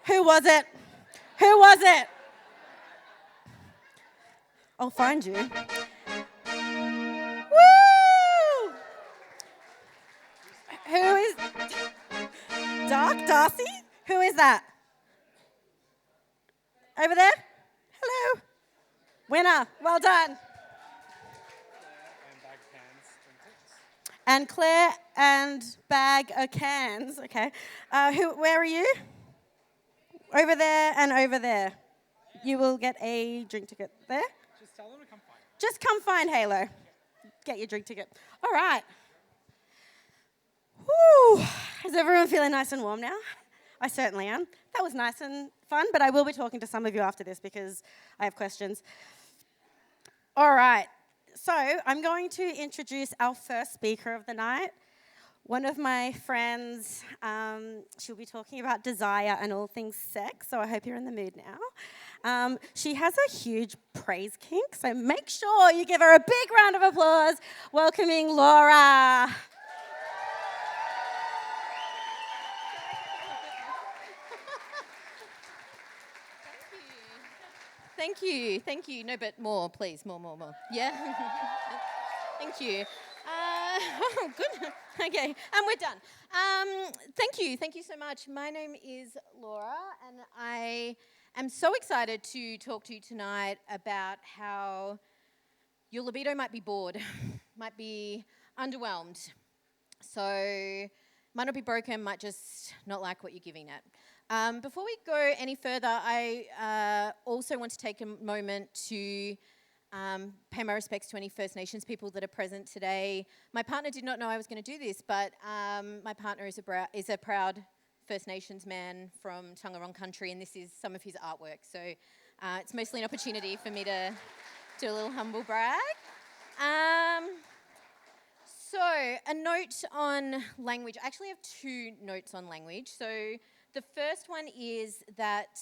Who was it? Who was it? I'll find you. Woo! Who is Darcy? Who is that? Over there? Hello. Winner. Well done. And Claire and bag of cans. Okay. Where are you? Over there and over there. You will get a drink ticket there. Just tell them to come find me. Just come find Halo. Get your drink ticket. All right. Woo. Is everyone feeling nice and warm now? I certainly am. That was nice and fun, but I will be talking to some of you after this because I have questions. All right. So I'm going to introduce our first speaker of the night. One of my friends, she'll be talking about desire and all things sex, so I hope you're in the mood now. She has a huge praise kink, so make sure you give her a big round of applause, welcoming Laura. Thank you. No, but more, please, more. Yeah? Thank you. Oh, good. Okay, and we're done. Thank you so much. My name is Laura, and I am so excited to talk to you tonight about how your libido might be bored, might be underwhelmed. So, might not be broken, might just not like what you're giving it. Before we go any further, I also want to take a moment to pay my respects to any First Nations people that are present today. My partner did not know I was going to do this, but my partner is a proud First Nations man from Taungurung country, and this is some of his artwork. So it's mostly an opportunity for me to do a little humble brag. So a note on language. I actually have two notes on language. So the first one is that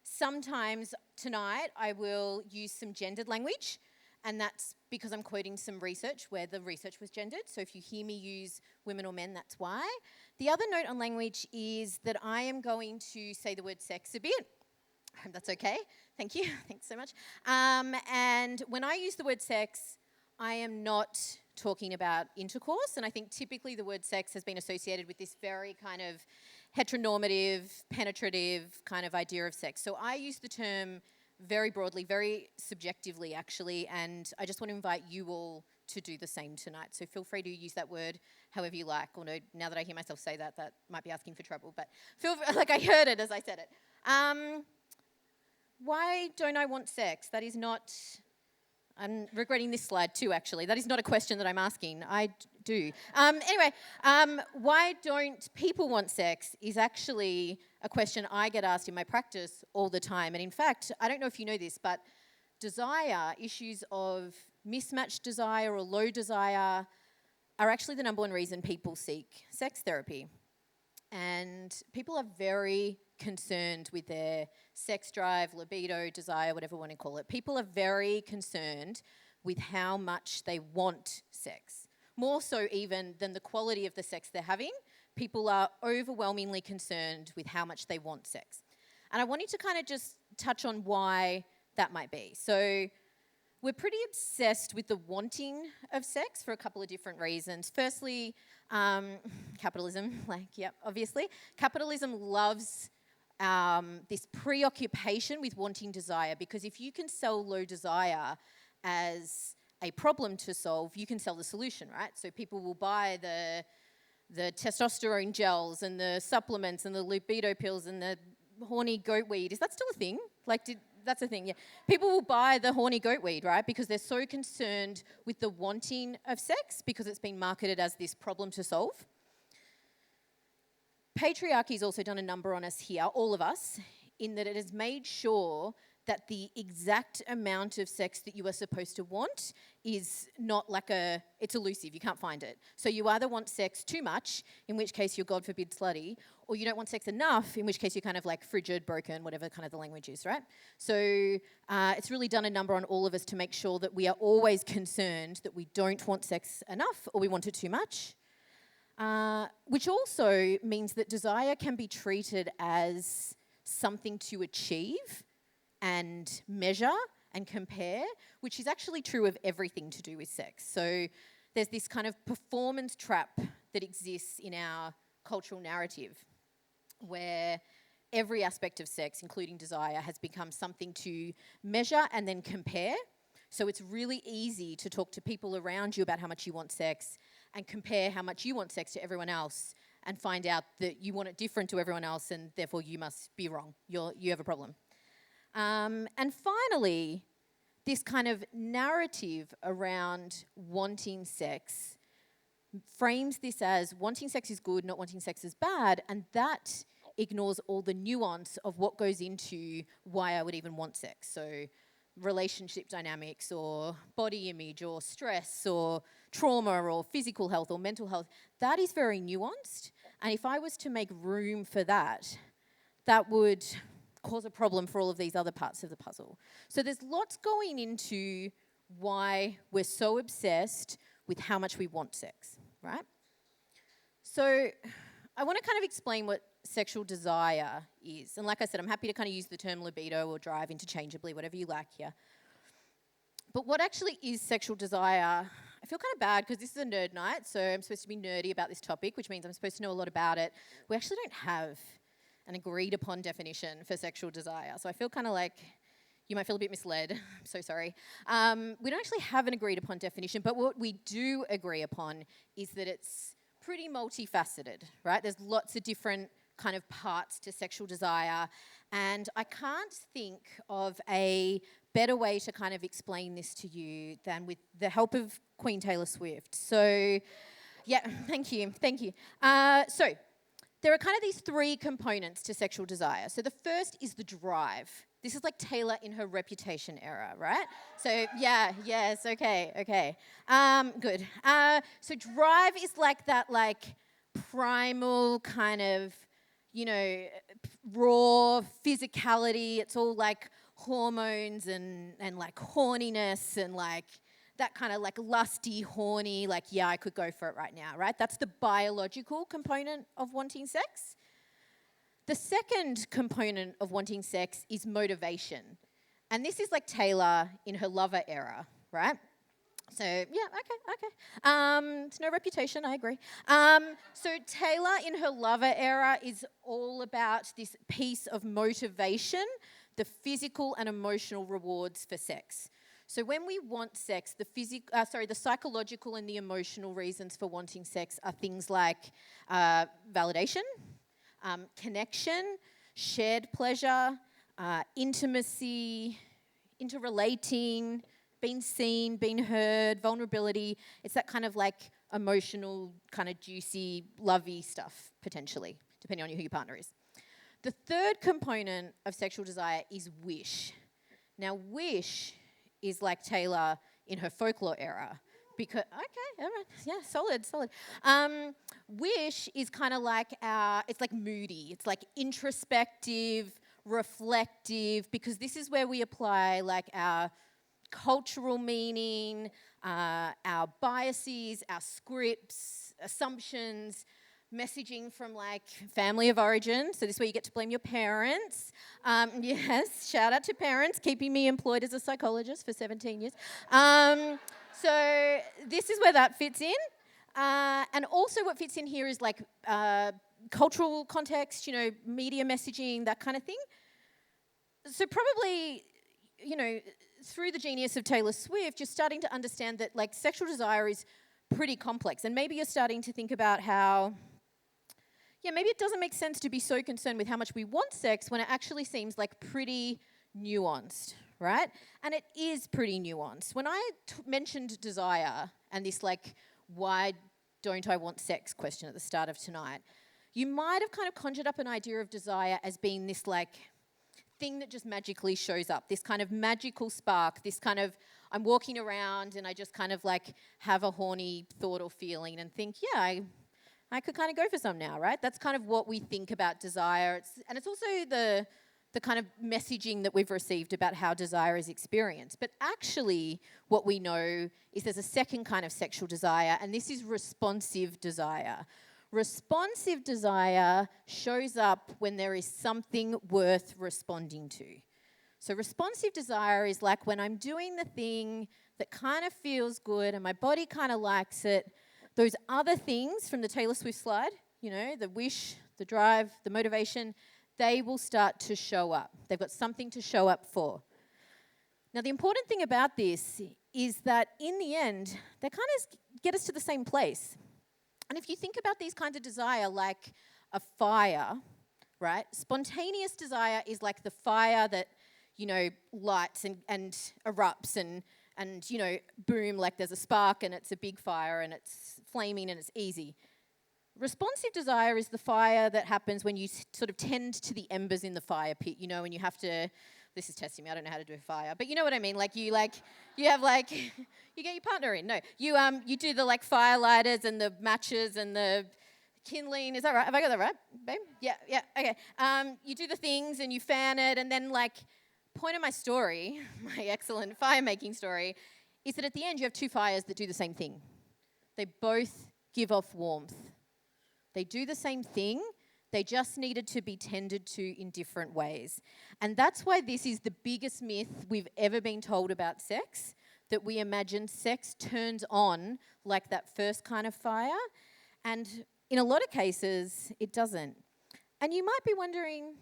sometimes tonight I will use some gendered language, and that's because I'm quoting some research where the research was gendered. So if you hear me use women or men, that's why. The other note on language is that I am going to say the word sex a bit. I hope that's okay. Thank you. Thanks so much. And when I use the word sex, I am not talking about intercourse, and I think typically the word sex has been associated with this very kind of heteronormative, penetrative kind of idea of sex. So I use the term very broadly, very subjectively actually, and I just want to invite you all to do the same tonight. So feel free to use that word however you like, or no, now that I hear myself say that, that might be asking for trouble, but feel like I heard it as I said it. Why don't I want sex? That is not... I'm regretting this slide too, actually. That is not a question that I'm asking. I do. Anyway, why don't people want sex is actually a question I get asked in my practice all the time. And in fact, I don't know if you know this, but desire, issues of mismatched desire or low desire are actually the number one reason people seek sex therapy. And people are very concerned with their sex drive, libido, desire, whatever you want to call it. People are very concerned with how much they want sex. More so even than the quality of the sex they're having. People are overwhelmingly concerned with how much they want sex. And I wanted to kind of just touch on why that might be. So we're pretty obsessed with the wanting of sex for a couple of different reasons. Firstly, capitalism, obviously. Capitalism loves this preoccupation with wanting desire, because if you can sell low desire as a problem to solve, you can sell the solution, right? So people will buy the testosterone gels and the supplements and the libido pills and the horny goat weed. Is that still a thing? That's a thing, yeah. People will buy the horny goat weed, right? Because they're so concerned with the wanting of sex because it's been marketed as this problem to solve. Patriarchy's also done a number on us here, all of us, in that it has made sure that the exact amount of sex that you are supposed to want is not it's elusive, you can't find it. So you either want sex too much, in which case you're, God forbid, slutty, or you don't want sex enough, in which case you're kind of like frigid, broken, whatever kind of the language is, right? So it's really done a number on all of us to make sure that we are always concerned that we don't want sex enough or we want it too much. Which also means that desire can be treated as something to achieve and measure and compare, which is actually true of everything to do with sex. So there's this kind of performance trap that exists in our cultural narrative where every aspect of sex, including desire, has become something to measure and then compare. So it's really easy to talk to people around you about how much you want sex and compare how much you want sex to everyone else and find out that you want it different to everyone else and therefore you must be wrong. You have a problem. And finally, this kind of narrative around wanting sex frames this as wanting sex is good, not wanting sex is bad, and that ignores all the nuance of what goes into why I would even want sex. So relationship dynamics or body image or stress or trauma or physical health or mental health, that is very nuanced. And if I was to make room for that, that would cause a problem for all of these other parts of the puzzle. So there's lots going into why we're so obsessed with how much we want sex, right? So I want to kind of explain what sexual desire is. And like I said, I'm happy to kind of use the term libido or drive interchangeably, whatever you like here. But what actually is sexual desire? I feel kind of bad because this is a nerd night, so I'm supposed to be nerdy about this topic, which means I'm supposed to know a lot about it. We actually don't have an agreed upon definition for sexual desire. So I feel kind of like you might feel a bit misled. I'm so sorry. We don't actually have an agreed upon definition, but what we do agree upon is that it's pretty multifaceted, right? There's lots of different kind of parts to sexual desire, and I can't think of a better way to kind of explain this to you than with the help of Queen Taylor Swift. So, yeah, thank you. So, there are kind of these three components to sexual desire. So the first is the drive. This is like Taylor in her Reputation era, right? So okay. Good. So drive is like that like primal kind of, raw physicality. It's all like hormones and like horniness and like that kind of like lusty, horny, like, yeah, I could go for it right now, right? That's the biological component of wanting sex. The second component of wanting sex is motivation. And this is like Taylor in her Lover era, right? So, yeah, okay. It's no Reputation, I agree. So Taylor in her Lover era is all about this piece of motivation, the physical and emotional rewards for sex. So when we want sex, the psychological and the emotional reasons for wanting sex are things like validation, connection, shared pleasure, intimacy, interrelating, being seen, being heard, vulnerability. It's that kind of like emotional, kind of juicy, lovey stuff, potentially, depending on who your partner is. The third component of sexual desire is wish. Now, wish is like Taylor in her folklore era. Because, okay, all right, yeah, solid. Wish is kind of like it's like moody. It's like introspective, reflective, because this is where we apply like our cultural meaning, our biases, our scripts, assumptions, messaging from like family of origin. So this is where you get to blame your parents. Yes, shout out to parents, keeping me employed as a psychologist for 17 years. So this is where that fits in. And also what fits in here is like cultural context, media messaging, that kind of thing. So probably, through the genius of Taylor Swift, you're starting to understand that like sexual desire is pretty complex. And maybe you're starting to think about how, maybe it doesn't make sense to be so concerned with how much we want sex when it actually seems like pretty nuanced, right? And it is pretty nuanced. When I mentioned desire and this like, why don't I want sex question at the start of tonight, you might have kind of conjured up an idea of desire as being this like thing that just magically shows up, this kind of magical spark, this kind of, I'm walking around and I just kind of like have a horny thought or feeling and think, I could kind of go for some now, right? That's kind of what we think about desire. It's also the kind of messaging that we've received about how desire is experienced. But actually, what we know is there's a second kind of sexual desire, and this is responsive desire. Responsive desire shows up when there is something worth responding to. So responsive desire is like when I'm doing the thing that kind of feels good and my body kind of likes it. Those other things from the Taylor Swift slide, you know, the wish, the drive, the motivation, they will start to show up. They've got something to show up for. Now, the important thing about this is that in the end, they kind of get us to the same place. And if you think about these kinds of desire like a fire, right? Spontaneous desire is like the fire that, you know, lights and erupts and, you know, boom, like there's a spark and it's a big fire and it's flaming and it's easy. Responsive desire is the fire that happens when you sort of tend to the embers in the fire pit, you know, and you have to, this is testing me, I don't know how to do a fire, but you know what I mean, you get your partner in, no, you do the like fire lighters and the matches and the kindling, is that right? Have I got that right, babe? Yeah, okay. You do the things and you fan it, and then like, point of my story, my excellent fire making story, is that at the end you have two fires that do the same thing. They both give off warmth. They do the same thing, they just needed to be tended to in different ways. And that's why this is the biggest myth we've ever been told about sex, that we imagine sex turns on like that first kind of fire. And in a lot of cases, it doesn't. And you might be wondering,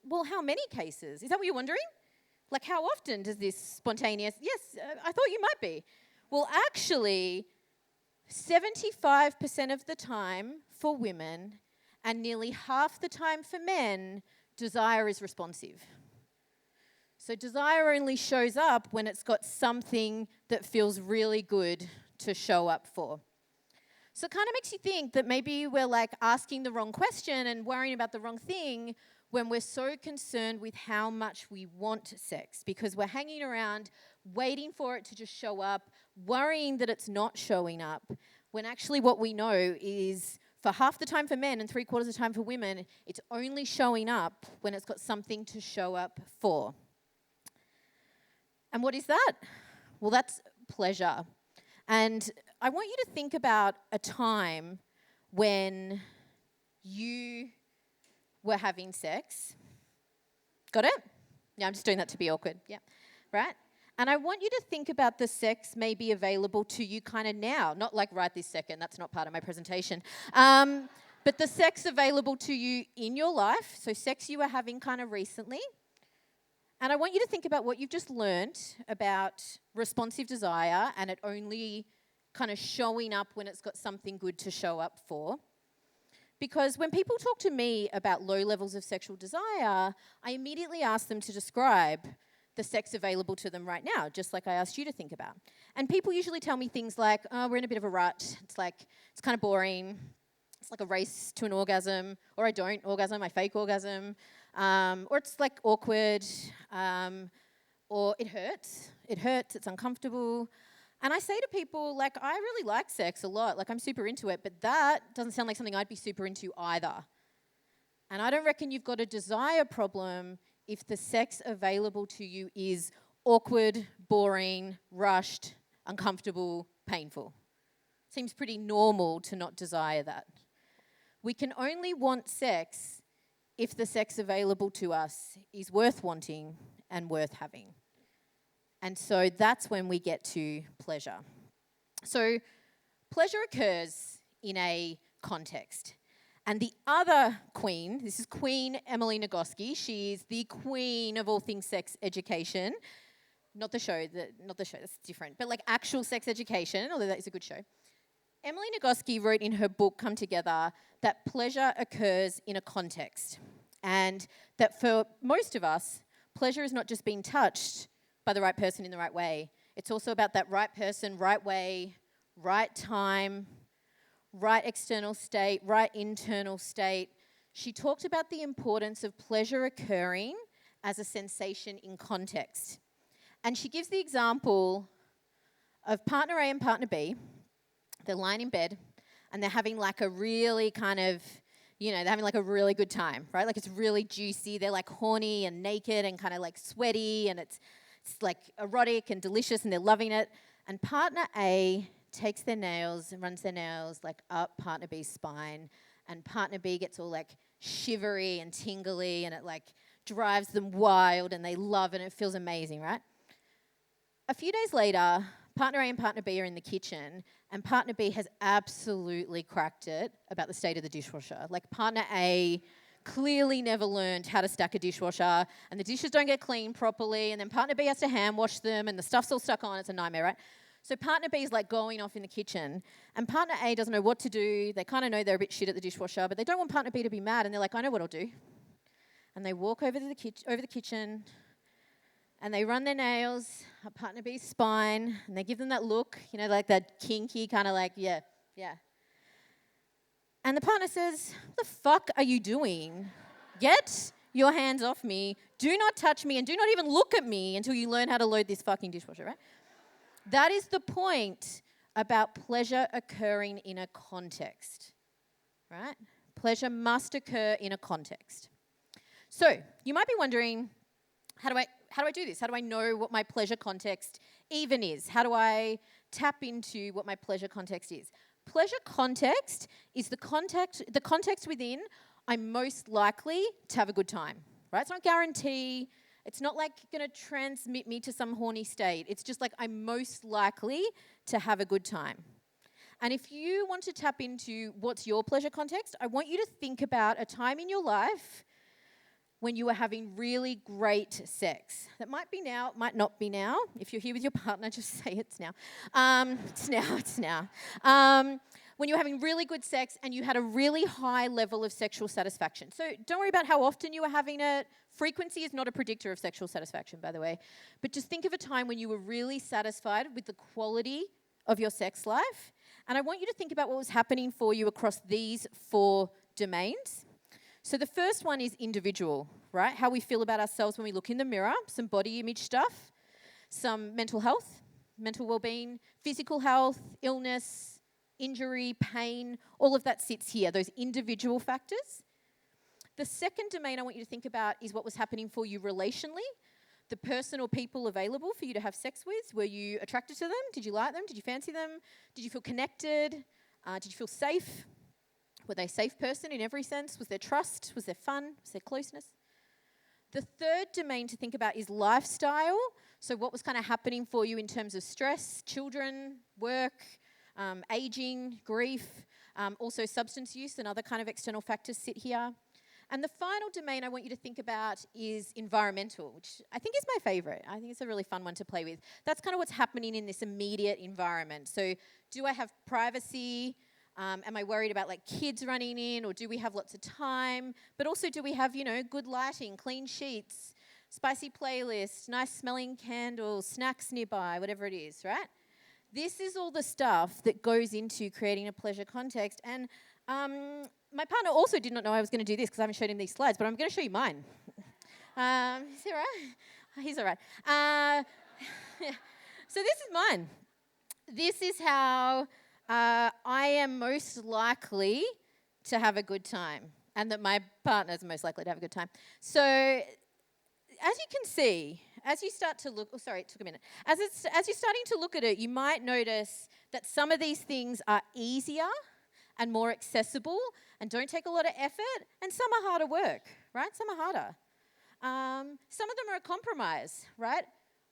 well, how many cases? Is that what you're wondering? Like, how often does this spontaneous? Yes, I thought you might be. Well, actually, 75% of the time for women and nearly half the time for men, desire is responsive. So desire only shows up when it's got something that feels really good to show up for. So it kind of makes you think that maybe we're like asking the wrong question and worrying about the wrong thing when we're so concerned with how much we want sex, because we're hanging around waiting for it to just show up, worrying that it's not showing up, when actually what we know is for half the time for men and 3/4 of the time for women, it's only showing up when it's got something to show up for. And what is that? Well, that's pleasure. And I want you to think about a time when you were having sex. Got it? Yeah, I'm just doing that to be awkward. Yeah, right? And I want you to think about the sex maybe available to you kind of now, not like right this second, that's not part of my presentation, but the sex available to you in your life, so sex you were having kind of recently. And I want you to think about what you've just learned about responsive desire and it only kind of showing up when it's got something good to show up for. Because when people talk to me about low levels of sexual desire, I immediately ask them to describe the sex available to them right now, just like I asked you to think about. And people usually tell me things like, oh, we're in a bit of a rut. It's kind of boring. It's like a race to an orgasm, or I don't orgasm, I fake orgasm. Or it's like awkward, or it hurts, it's uncomfortable. And I say to people, like, I really like sex a lot, like I'm super into it, but that doesn't sound like something I'd be super into either. And I don't reckon you've got a desire problem if the sex available to you is awkward, boring, rushed, uncomfortable, painful. Seems pretty normal to not desire that. We can only want sex if the sex available to us is worth wanting and worth having. And so that's when we get to pleasure. So pleasure occurs in a context. And the other queen, this is Queen Emily Nagoski. She's the queen of all things sex education. Not the show, that's different. But like actual sex education, although that is a good show. Emily Nagoski wrote in her book, Come Together, that pleasure occurs in a context. And that for most of us, pleasure is not just being touched by the right person in the right way. It's also about that right person, right way, right time, right external state, right internal state. She talked about the importance of pleasure occurring as a sensation in context. And she gives the example of partner A and partner B. They're lying in bed and they're having like a really kind of, they're having like a really good time, right? Like it's really juicy. They're like horny and naked and kind of like sweaty and it's like erotic and delicious and they're loving it. And partner A takes their nails and runs their nails like up partner B's spine, and partner B gets all like shivery and tingly, and it like drives them wild, and they love it, and it feels amazing, right? A few days later, partner A and partner B are in the kitchen, and partner B has absolutely cracked it about the state of the dishwasher. Like, partner A clearly never learned how to stack a dishwasher, and the dishes don't get cleaned properly, and then partner B has to hand wash them, and the stuff's all stuck on. It's a nightmare, right? So partner B is like going off in the kitchen, and partner A doesn't know what to do. They kind of know they're a bit shit at the dishwasher, but they don't want partner B to be mad, and they're like, I know what I'll do. And they walk over to the kitchen, and they run their nails up partner B's spine, and they give them that look, you know, like that kinky kind of like, yeah. And the partner says, what the fuck are you doing? Get your hands off me. Do not touch me, and do not even look at me until you learn how to load this fucking dishwasher, right? That is the point about pleasure occurring in a context, right? Pleasure must occur in a context. So you might be wondering, how do I do this? How do I know what my pleasure context even is? How do I tap into what my pleasure context is? Pleasure context is the context within I'm most likely to have a good time, right? It's not a guarantee. It's not like going to transmit me to some horny state. It's just like I'm most likely to have a good time. And if you want to tap into what's your pleasure context, I want you to think about a time in your life when you were having really great sex. That might be now, it might not be now. If you're here with your partner, just say it's now. It's now. When you were having really good sex and you had a really high level of sexual satisfaction. So don't worry about how often you were having it. Frequency is not a predictor of sexual satisfaction, by the way. But just think of a time when you were really satisfied with the quality of your sex life. And I want you to think about what was happening for you across these 4 domains. So the first one is individual, right? How we feel about ourselves when we look in the mirror, some body image stuff, some mental health, mental well-being, physical health, illness, injury, pain, all of that sits here, those individual factors. The second domain I want you to think about is what was happening for you relationally, the person or people available for you to have sex with. Were you attracted to them? Did you like them? Did you fancy them? Did you feel connected? Did you feel safe? Were they a safe person in every sense? Was there trust? Was there fun? Was there closeness? The third domain to think about is lifestyle. So what was kind of happening for you in terms of stress, children, work, aging, grief, also substance use and other kind of external factors sit here. And the final domain I want you to think about is environmental, which I think is my favorite. I think it's a really fun one to play with. That's kind of what's happening in this immediate environment. So do I have privacy? Am I worried about like kids running in, or do we have lots of time? But also, do we have, you know, good lighting, clean sheets, spicy playlist, nice smelling candles, snacks nearby, whatever it is, right? This is all the stuff that goes into creating a pleasure context. And my partner also did not know I was going to do this because I haven't showed him these slides, but I'm going to show you mine. Is he all right? He's all right. So this is mine. This is how I am most likely to have a good time, and that my partner is most likely to have a good time. So as you can see, as you start to look, it took a minute. As you're starting to look at it, you might notice that some of these things are easier and more accessible and don't take a lot of effort, and some are harder work, right? Some are harder. Some of them are a compromise, right?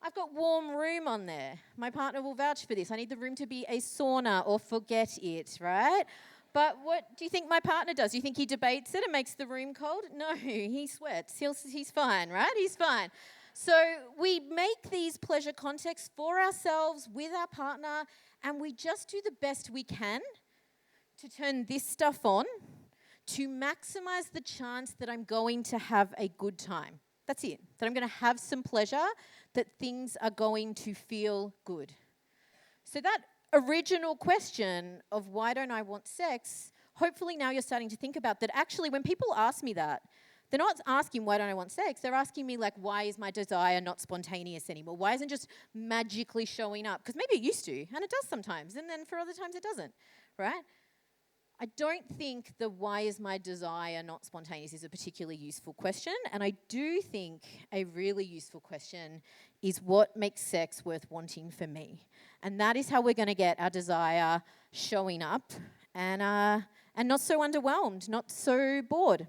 I've got warm room on there. My partner will vouch for this. I need the room to be a sauna or forget it, right? But what do you think my partner does? Do you think he debates it and makes the room cold? No, he sweats. He's fine, right? He's fine. So we make these pleasure contexts for ourselves with our partner, and we just do the best we can to turn this stuff on to maximize the chance that I'm going to have a good time. That's it. That I'm going to have some pleasure, that things are going to feel good. So that original question of why don't I want sex, hopefully now you're starting to think about that. Actually, when people ask me that, they're not asking why don't I want sex. They're asking me like, why is my desire not spontaneous anymore? Why isn't it just magically showing up? Because maybe it used to, and it does sometimes, and then for other times it doesn't, right? I don't think the why is my desire not spontaneous is a particularly useful question, and I do think a really useful question is what makes sex worth wanting for me. And that is how we're going to get our desire showing up and and not so underwhelmed, not so bored.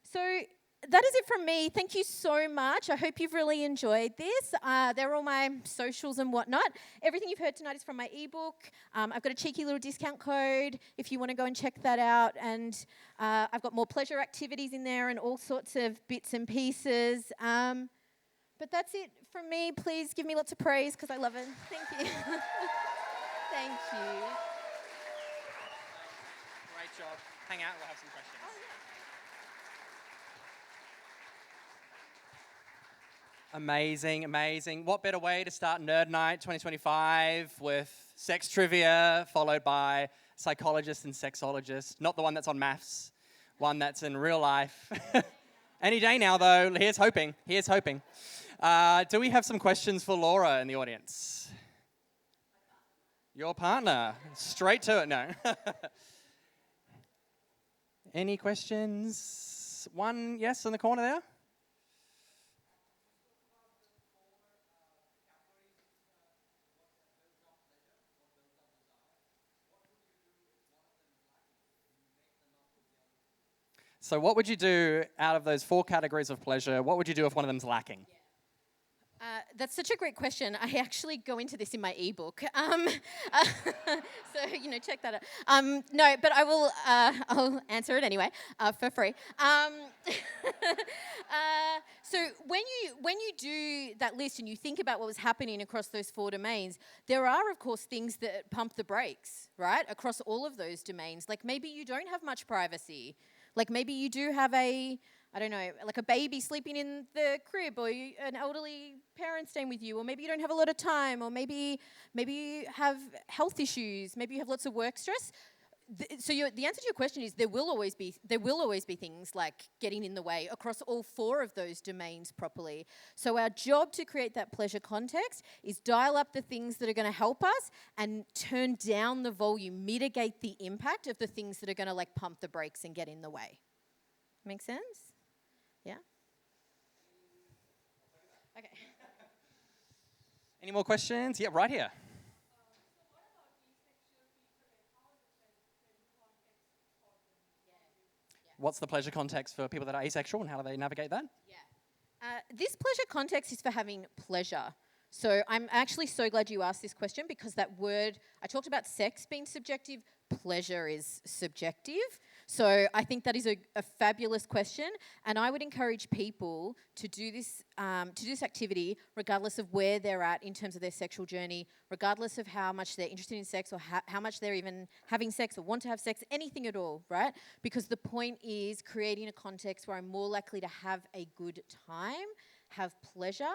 So that is it from me. Thank you so much. I hope you've really enjoyed this. They're all my socials and whatnot. Everything you've heard tonight is from my ebook. I've got a cheeky little discount code if you want to go and check that out. And I've got more pleasure activities in there and all sorts of bits and pieces. But that's it from me. Please give me lots of praise because I love it. Thank you. Thank you. Great job. Hang out, we'll have some questions. Amazing, amazing. What better way to start Nerd Night 2025 with sex trivia, followed by psychologist and sexologist. Not the one that's on maths, one that's in real life. Any day now, though. Here's hoping. Here's hoping. Do we have some questions for Laura in the audience? Your partner. Straight to it, no. Any questions? One yes in the corner there. So what would you do out of those 4 categories of pleasure? What would you do if one of them's lacking? That's such a great question. I actually go into this in my ebook. So, check that out. No, but I will, I'll answer it anyway for free. So when you do that list and you think about what was happening across those 4 domains, there are, of course, things that pump the brakes, right, across all of those domains. Like maybe you don't have much privacy. Like maybe you do have like a baby sleeping in the crib, or an elderly parent staying with you, or maybe you don't have a lot of time, or maybe you have health issues, maybe you have lots of work stress. So the answer to your question is there will always be things like getting in the way across all 4 of those domains properly. So our job to create that pleasure context is dial up the things that are going to help us and turn down the volume, mitigate the impact of the things that are going to like pump the brakes and get in the way. Make sense? Yeah? Okay. Any more questions? Yeah, right here. What's the pleasure context for people that are asexual and how do they navigate that? Yeah. This pleasure context is for having pleasure. So I'm actually so glad you asked this question because that word, I talked about sex being subjective, pleasure is subjective. So I think that is a fabulous question, and I would encourage people to do this activity regardless of where they're at in terms of their sexual journey, regardless of how much they're interested in sex or how much they're even having sex or want to have sex, anything at all, right? Because the point is creating a context where I'm more likely to have a good time, have pleasure.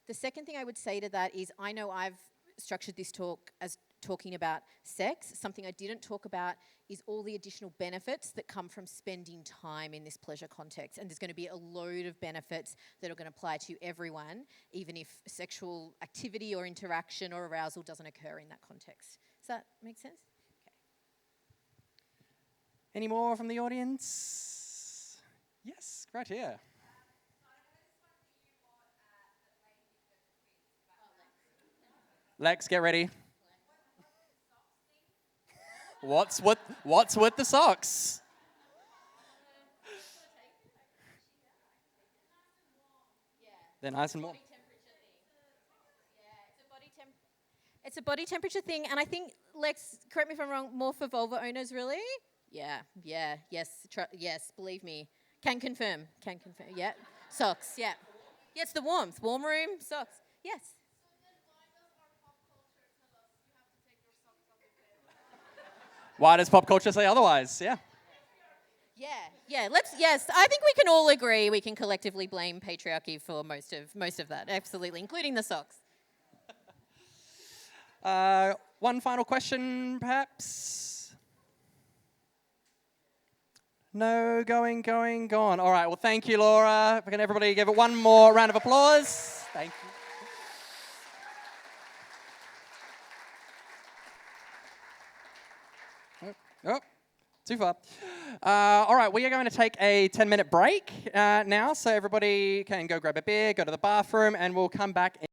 The second thing I would say to that is I know I've structured this talk as talking about sex. Something I didn't talk about is all the additional benefits that come from spending time in this pleasure context. And there's going to be a load of benefits that are going to apply to everyone, even if sexual activity or interaction or arousal doesn't occur in that context. Does that make sense? Okay. Any more from the audience? Yes, right here. Lex, get ready. What's with the socks? They're nice and warm. It's a body temperature thing, and I think, Lex, correct me if I'm wrong, more for vulva owners, really? Yeah, yes, believe me. Can confirm, yeah. Socks, yeah. Yeah, it's the warmth. Warm room, socks, yes. Why does pop culture say otherwise? Yeah. Yes, I think we can all agree we can collectively blame patriarchy for most of that, absolutely, including the socks. One final question, perhaps? No, going, gone. All right, well, thank you, Laura. Can everybody give it one more round of applause? Thank you. Oh, too far. All right, we are going to take a 10-minute break now, so everybody can go grab a beer, go to the bathroom, and we'll come back